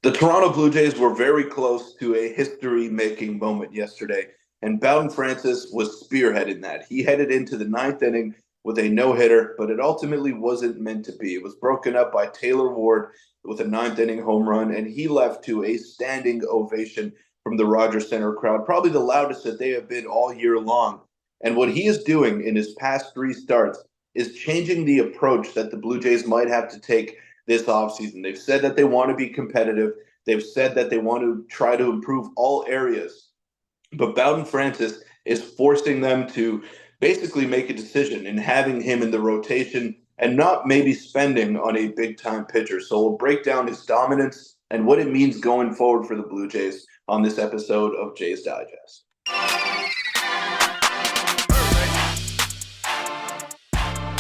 The Toronto Blue Jays were very close to a history-making moment yesterday, and Bowden Francis was spearheading that. He headed into the ninth inning with a no-hitter, but it ultimately wasn't meant to be. It was broken up by Taylor Ward with a ninth inning home run, and he left to a standing ovation from the Rogers Center crowd, probably the loudest that they have been all year long. And what he is doing in his past three starts is changing the approach that the Blue Jays might have to take this offseason. They've said that they want to be competitive. They've said that they want to try to improve all areas. But Bowden Francis is forcing them to basically make a decision and having him in the rotation and not maybe spending on a big time pitcher. So we'll break down his dominance and what it means going forward for the Blue Jays on this episode of Jays Digest.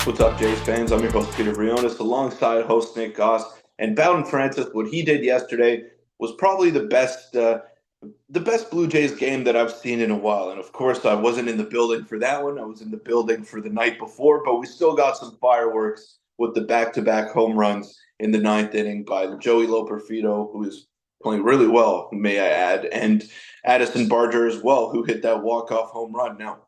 What's up, Jays fans? I'm your host, Peter Vryonis, alongside host Nick Gosse. And Bowden Francis, what he did yesterday was probably the best Blue Jays game that I've seen in a while. And of course, I wasn't in the building for that one. I was in the building for the night before, but we still got some fireworks with the back-to-back home runs in the ninth inning by Joey Loperfido, who is playing really well, may I add, and Addison Barger as well, who hit that walk-off home run. Now,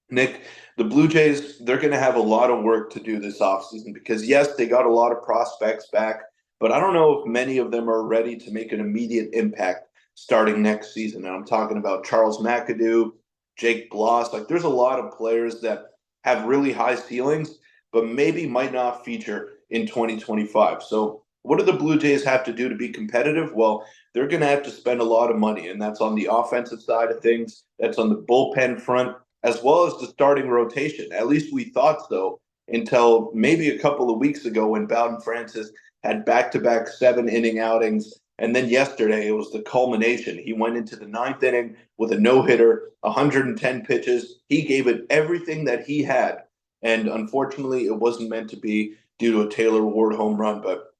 Nick, the Blue Jays, they're going to have a lot of work to do this offseason because, yes, they got a lot of prospects back, but I don't know if many of them are ready to make an immediate impact starting next season. And I'm talking about Charles McAdoo, Jake Bloss. Like, there's a lot of players that have really high ceilings, but maybe might not feature in 2025. So what do the Blue Jays have to do to be competitive? Well, they're going to have to spend a lot of money, and that's on the offensive side of things. That's on the bullpen front, as well as the starting rotation. At least we thought so until maybe a couple of weeks ago when Bowden Francis had back-to-back 7-inning outings. And then yesterday, it was the culmination. He went into the ninth inning with a no-hitter, 110 pitches. He gave it everything that he had. And unfortunately, it wasn't meant to be due to a Taylor Ward home run. But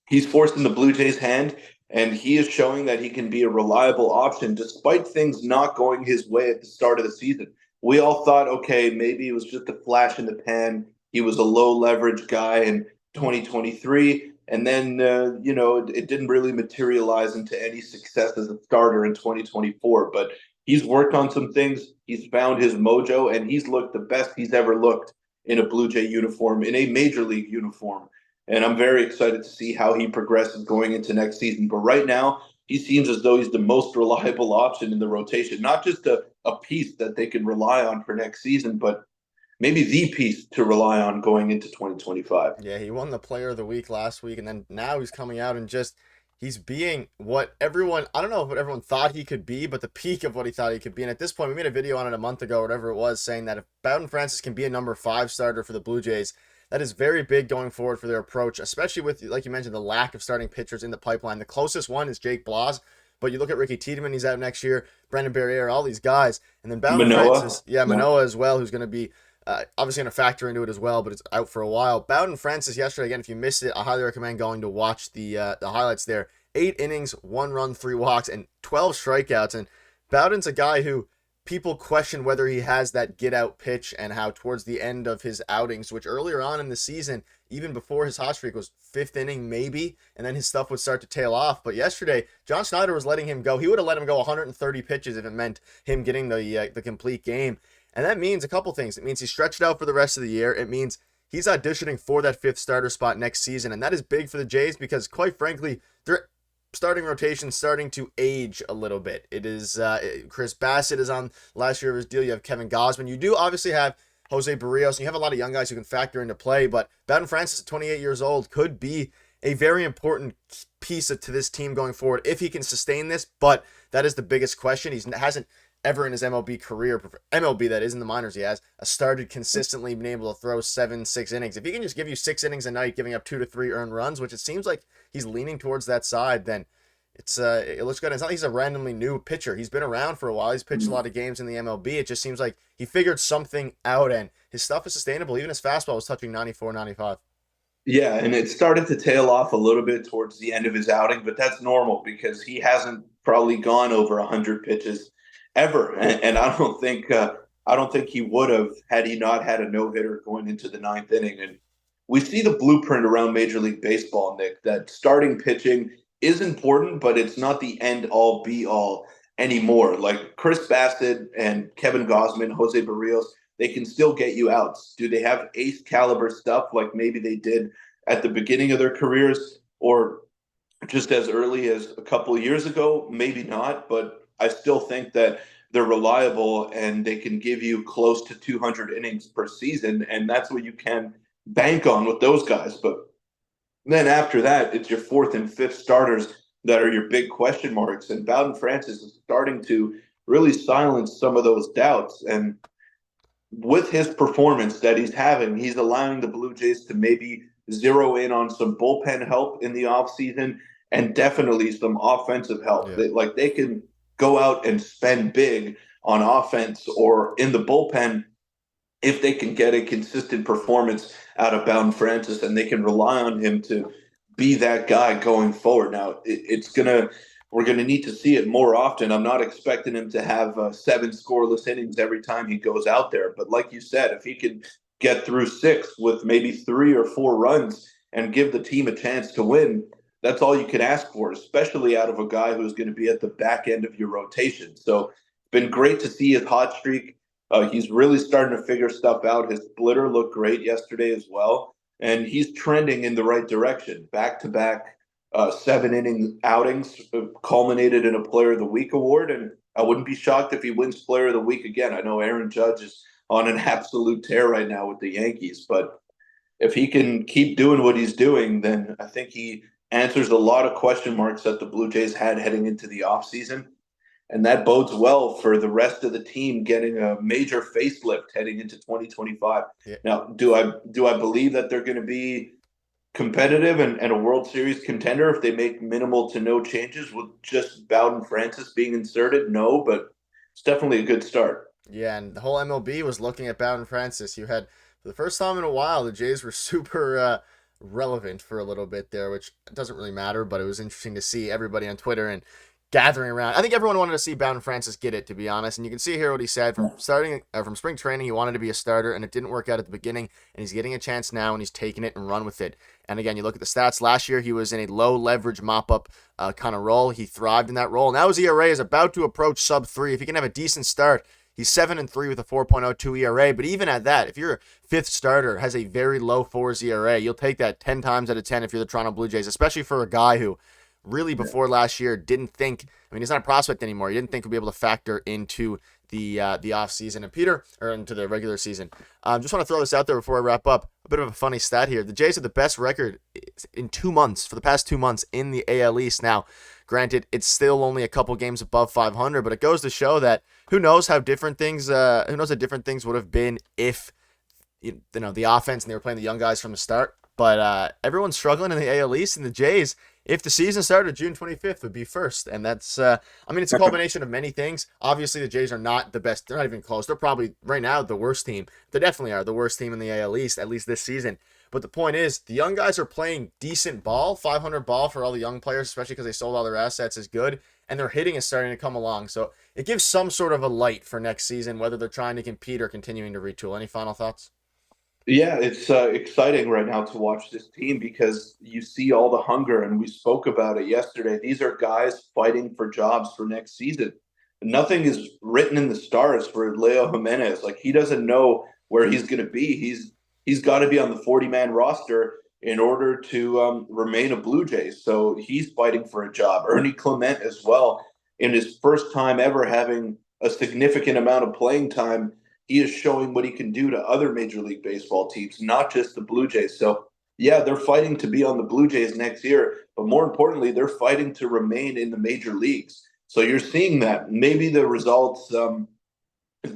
he's forcing the Blue Jays' hand, and he is showing that he can be a reliable option despite things not going his way at the start of the season. We all thought, okay, maybe it was just a flash in the pan. He was a low leverage guy in 2023. And then, it didn't really materialize into any success as a starter in 2024. But he's worked on some things. He's found his mojo, and he's looked the best he's ever looked in a Blue Jay uniform, in a major league uniform. And I'm very excited to see how he progresses going into next season. But right now, he seems as though he's the most reliable option in the rotation, not just a piece that they can rely on for next season, but maybe the piece to rely on going into 2025. Yeah, he won the Player of the Week last week, and then now he's coming out and he's being what everyone, I don't know what everyone thought he could be, but the peak of what he thought he could be. And at this point, we made a video on it a month ago, whatever it was, saying that if Bowden Francis can be a number 5 starter for the Blue Jays, that is very big going forward for their approach, especially with, like you mentioned, the lack of starting pitchers in the pipeline. The closest one is Jake Bloss, but you look at Ricky Tiedemann, he's out next year, Brendan Barriere, all these guys. And then Bowden Francis, Manoah as well, who's going to be obviously going to factor into it as well, but it's out for a while. Bowden Francis yesterday, again, if you missed it, I highly recommend going to watch the highlights there. 8 innings, 1 run, 3 walks, and 12 strikeouts. And Bowden's a guy who people question whether he has that get-out pitch, and how towards the end of his outings, which earlier on in the season, even before his hot streak, was 5th inning maybe, and then his stuff would start to tail off. But yesterday, John Schneider was letting him go. He would have let him go 130 pitches if it meant him getting the complete game. And that means a couple things. It means he's stretched out for the rest of the year. It means he's auditioning for that 5th starter spot next season. And that is big for the Jays because, quite frankly, their starting rotation starting to age a little bit. It is Chris Bassett is on last year of his deal. You have Kevin Gausman. You do obviously have José Berríos. And you have a lot of young guys who can factor into play. But Bowden Francis, at 28 years old, could be a very important piece to this team going forward if he can sustain this. But that is the biggest question. He hasn't ever in his MLB career, MLB that is, in the minors, he has started consistently being able to throw 6 innings. If he can just give you 6 innings a night, giving up 2 to 3 earned runs, which it seems like he's leaning towards that side, then it looks good. It's not like he's a randomly new pitcher. He's been around for a while. He's pitched a lot of games in the MLB. It just seems like he figured something out, and his stuff is sustainable. Even his fastball was touching 94, 95. Yeah, and it started to tail off a little bit towards the end of his outing, but that's normal because he hasn't probably gone over 100 pitches ever, and I don't think he would have had he not had a no-hitter going into the ninth inning. And we see the blueprint around Major League Baseball, Nick, that starting pitching is important, but it's not the end all be all anymore. Like Chris Bassett and Kevin Gausman, José Berríos, they can still get you outs. Do they have ace caliber stuff like maybe they did at the beginning of their careers or just as early as a couple of years ago? Maybe not, but I still think that they're reliable and they can give you close to 200 innings per season, and that's what you can bank on with those guys. But then after that, it's your fourth and fifth starters that are your big question marks. And Bowden Francis is starting to really silence some of those doubts. And with his performance that he's having, he's allowing the Blue Jays to maybe zero in on some bullpen help in the offseason and definitely some offensive help. Yeah. They can go out and spend big on offense or in the bullpen if they can get a consistent performance out of Bowden Francis and they can rely on him to be that guy going forward. Now, we're gonna need to see it more often. I'm not expecting him to have 7 scoreless innings every time he goes out there, but like you said, if he can get through 6 with maybe 3 or 4 runs and give the team a chance to win, that's all you can ask for, especially out of a guy who's going to be at the back end of your rotation. So it's been great to see his hot streak. He's really starting to figure stuff out. His splitter looked great yesterday as well, and he's trending in the right direction. Back to back 7 inning outings culminated in a Player of the Week award, and I wouldn't be shocked if he wins Player of the Week again. I know Aaron Judge is on an absolute tear right now with the Yankees, but if he can keep doing what he's doing, then I think he answers a lot of question marks that the Blue Jays had heading into the offseason. And that bodes well for the rest of the team getting a major facelift heading into 2025. Yeah. Now, do I believe that they're going to be competitive and a World Series contender if they make minimal to no changes with just Bowden Francis being inserted? No, but it's definitely a good start. Yeah, and the whole MLB was looking at Bowden Francis. You had, for the first time in a while, the Jays were super relevant for a little bit there, which doesn't really matter, but it was interesting to see everybody on Twitter and gathering around. I think everyone wanted to see Bowden Francis get it, to be honest. And you can see here what he said from spring training. He wanted to be a starter, and it didn't work out at the beginning. And he's getting a chance now, and he's taking it and run with it. And again, you look at the stats. Last year, he was in a low leverage mop up kind of role. He thrived in that role. Now his ERA is about to approach sub 3. If he can have a decent start, he's 7-3 with a 4.02 ERA. But even at that, if you're a fifth starter, has a very low 4s ERA, you'll take that 10 times out of 10 if you're the Toronto Blue Jays, especially for a guy who really before last year didn't think, I mean, he's not a prospect anymore. He didn't think he'd be able to factor into the offseason. And Peter, or into the regular season. Just want to throw this out there before I wrap up. A bit of a funny stat here. The Jays have the best record in 2 months, for the past 2 months in the AL East. Now, granted, it's still only a couple games above 500, but it goes to show that who knows how different things would have been if the offense and they were playing the young guys from the start. But everyone's struggling in the AL East, and the Jays, if the season started June 25th, would be first. And that's, it's a culmination of many things. Obviously, the Jays are not the best. They're not even close. They're probably, right now, the worst team. They definitely are the worst team in the AL East, at least this season. But the point is, the young guys are playing decent ball. 500 ball for all the young players, especially because they sold all their assets, is good. And their hitting is starting to come along. So it gives some sort of a light for next season, whether they're trying to compete or continuing to retool. Any final thoughts? Yeah, it's exciting right now to watch this team because you see all the hunger, and we spoke about it yesterday. These are guys fighting for jobs for next season. Nothing is written in the stars for Leo Jimenez. Like he doesn't know where he's going to be. He's got to be on the 40-man roster in order to remain a Blue Jay. So he's fighting for a job. Ernie Clement as well, in his first time ever having a significant amount of playing time, he is showing what he can do to other Major League Baseball teams, not just the Blue Jays. So, yeah, they're fighting to be on the Blue Jays next year, but more importantly, they're fighting to remain in the major leagues. So you're seeing that. Maybe the results,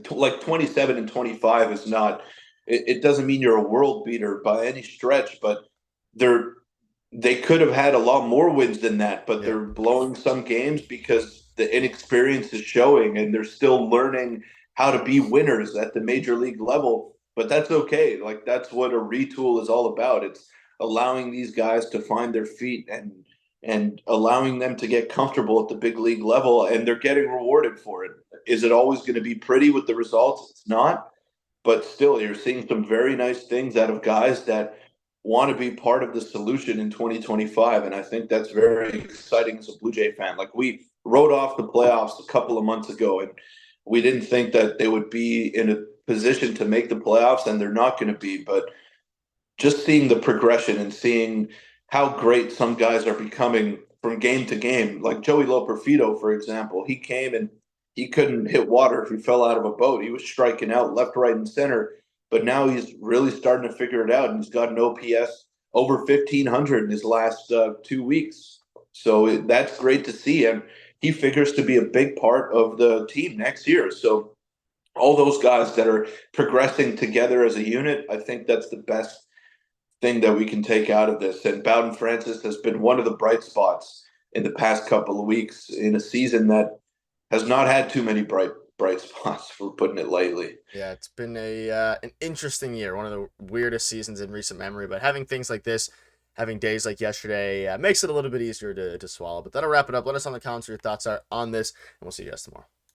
like 27 and 25, is not. It doesn't mean you're a world beater by any stretch, but they could have had a lot more wins than that. But they're blowing some games because the inexperience is showing, and they're still learning how to be winners at the major league level, but that's okay. Like that's what a retool is all about. It's allowing these guys to find their feet and allowing them to get comfortable at the big league level, and they're getting rewarded for it. Is it always going to be pretty with the results? It's not, but still you're seeing some very nice things out of guys that want to be part of the solution in 2025. And I think that's very exciting as a Blue Jay fan. Like, we wrote off the playoffs a couple of months ago, and we didn't think that they would be in a position to make the playoffs, and they're not going to be. But just seeing the progression and seeing how great some guys are becoming from game to game, like Joey Loperfido, for example, he came and he couldn't hit water if he fell out of a boat. He was striking out left, right, and center, but now he's really starting to figure it out, and he's got an OPS over 1,500 in his last 2 weeks. So that's great to see, and he figures to be a big part of the team next year. So all those guys that are progressing together as a unit, I think that's the best thing that we can take out of this. And Bowden Francis has been one of the bright spots in the past couple of weeks in a season that has not had too many bright spots, for putting it lightly. Yeah, it's been an interesting year, one of the weirdest seasons in recent memory. But having things like this, having days like yesterday, makes it a little bit easier to swallow. But that'll wrap it up. Let us know in the comments what your thoughts are on this, and we'll see you guys tomorrow.